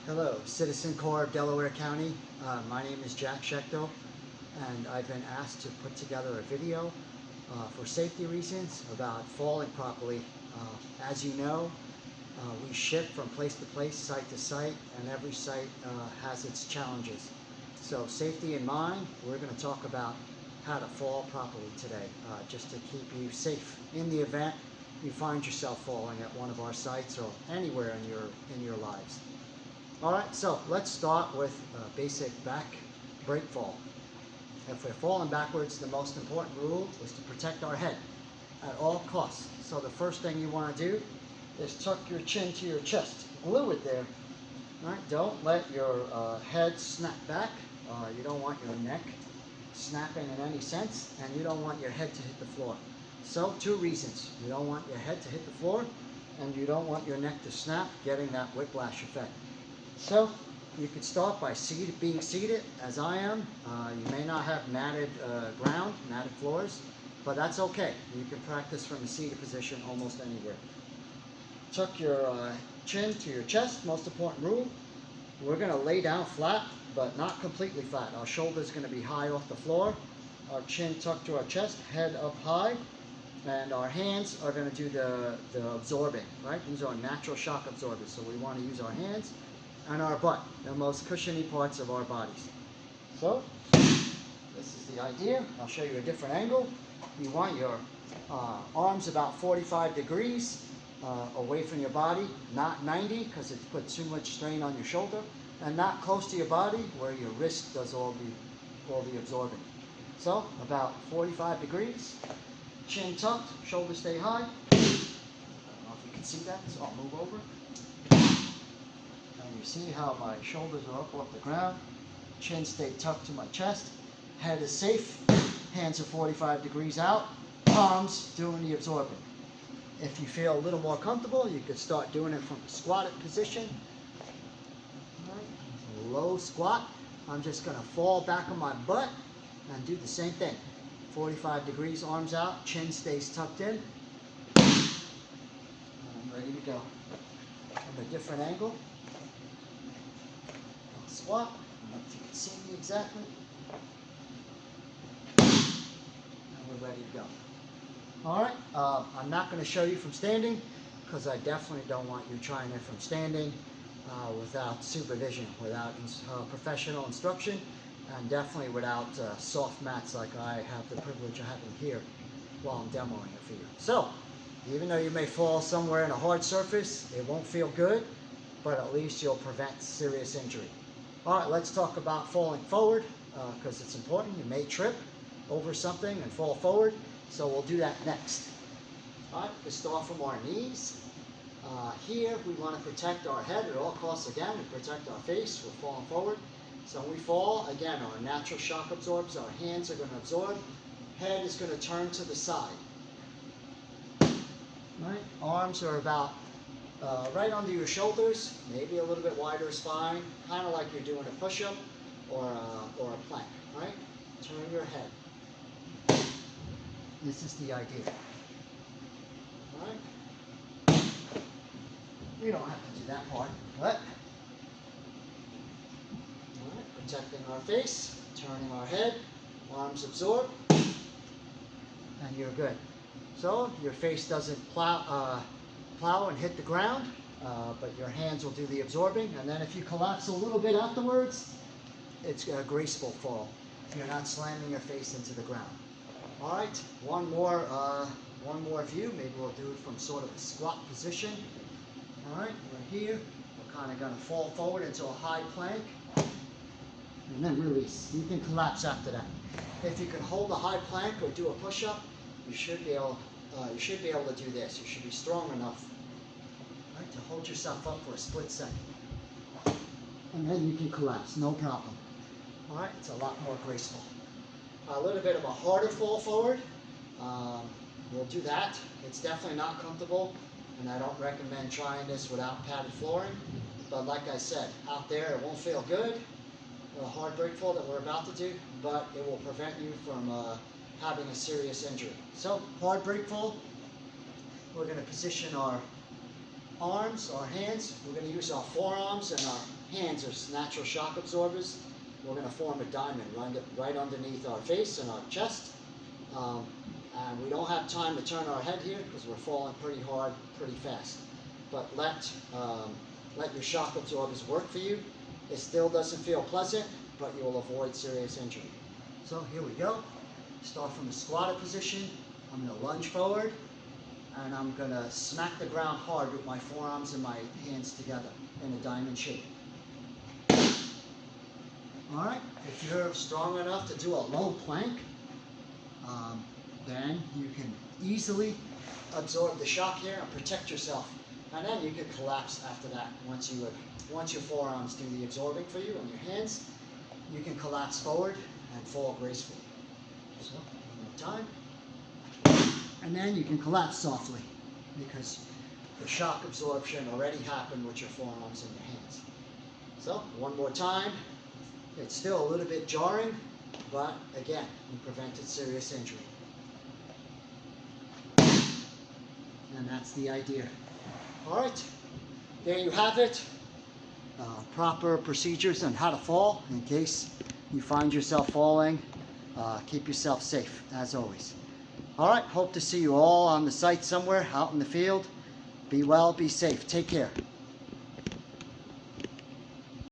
Hello, Citizen Corps of Delaware County. My name is Jack Szychtel, and I've been asked to put together a video for safety reasons about falling properly. As you know, we shift from place to place, site to site, and every site has its challenges. So safety in mind, we're going to talk about how to fall properly today, just to keep you safe in the event you find yourself falling at one of our sites or anywhere in your lives. All right, so let's start with a basic back break fall. If we're falling backwards, the most important rule is to protect our head at all costs. So the first thing you want to do is tuck your chin to your chest. Glue it there. All right, don't let your head snap back. You don't want your neck snapping in any sense, and you don't want your head to hit the floor. So two reasons. You don't want your head to hit the floor, and you don't want your neck to snap, getting that whiplash effect. So you could start by being seated, as I am. You may not have matted ground, matted floors, but that's okay. You can practice from a seated position almost anywhere. Tuck your chin to your chest, most important rule. We're going to lay down flat, but not completely flat. Our shoulder's going to be high off the floor, our chin tucked to our chest, head up high, and our hands are going to do the absorbing, right? These are natural shock absorbers, so we want to use our hands and our butt, the most cushiony parts of our bodies. So this is the idea. I'll show you a different angle. You want your arms about 45 degrees away from your body, not 90 because it puts too much strain on your shoulder, and not close to your body where your wrist does all the absorbing. So about 45 degrees, chin tucked, shoulders stay high. I don't know if you can see that, so I'll move over. And you see how my shoulders are up off the ground, chin stayed tucked to my chest, head is safe, hands are 45 degrees out, palms doing the absorbing. If you feel a little more comfortable, you could start doing it from a squatted position. All right. Low squat. I'm just going to fall back on my butt and do the same thing. 45 degrees, arms out, chin stays tucked in. I'm ready to go. From a different angle. Squat. I don't know if you can see me exactly. And we're ready to go. All right, I'm not going to show you from standing because I definitely don't want you trying it from standing without supervision, without professional instruction, and definitely without soft mats like I have the privilege of having here while I'm demoing it for you. So, even though you may fall somewhere in a hard surface, it won't feel good, but at least you'll prevent serious injury. All right, let's talk about falling forward because it's important. You may trip over something and fall forward. So we'll do that next. All right, we start from our knees. Here we want to protect our head at all costs again. We protect our face. We're falling forward. So when we fall, again, our natural shock absorbs. Our hands are going to absorb. Head is going to turn to the side. Right? Arms are about right under your shoulders, maybe a little bit wider spine, kind of like you're doing a push-up or a plank. Right? Turn your head. This is the idea. All right? We don't have to do that part, but all right, protecting our face, turning our head, arms absorb, and you're good. So your face doesn't plow and hit the ground, but your hands will do the absorbing, and then if you collapse a little bit afterwards, it's a graceful fall. You're not slamming your face into the ground. All right, one more view. Maybe we'll do it from sort of a squat position. All right, we're here. We're kind of going to fall forward into a high plank, and then release. You can collapse after that. If you can hold a high plank or do a push-up, you should be able to do this. You should be strong enough, right, to hold yourself up for a split second, and then you can collapse, no problem. All right, it's a lot more graceful. A little bit of a harder fall forward. We'll do that. It's definitely not comfortable, and I don't recommend trying this without padded flooring. But like I said, out there it won't feel good, a hard break fall that we're about to do, but it will prevent you from having a serious injury. So, hard break fall, we're going to position our arms, our hands, we're going to use our forearms and our hands as natural shock absorbers. We're going to form a diamond right underneath our face and our chest. And we don't have time to turn our head here because we're falling pretty hard, pretty fast. But let your shock absorbers work for you. It still doesn't feel pleasant, but you will avoid serious injury. So here we go. Start from the squatted position. I'm going to lunge forward, and I'm going to smack the ground hard with my forearms and my hands together in a diamond shape. All right, if you're strong enough to do a low plank, then you can easily absorb the shock here and protect yourself. And then you can collapse after that. Once your forearms do the absorbing for you and your hands, you can collapse forward and fall gracefully. So, one more time. And then you can collapse softly because the shock absorption already happened with your forearms and your hands. So, one more time. It's still a little bit jarring, but again, we prevented serious injury. And that's the idea. All right, there you have it. Proper procedures on how to fall in case you find yourself falling. Keep yourself safe, as always. All right, hope to see you all on the site somewhere, out in the field. Be well, be safe. Take care.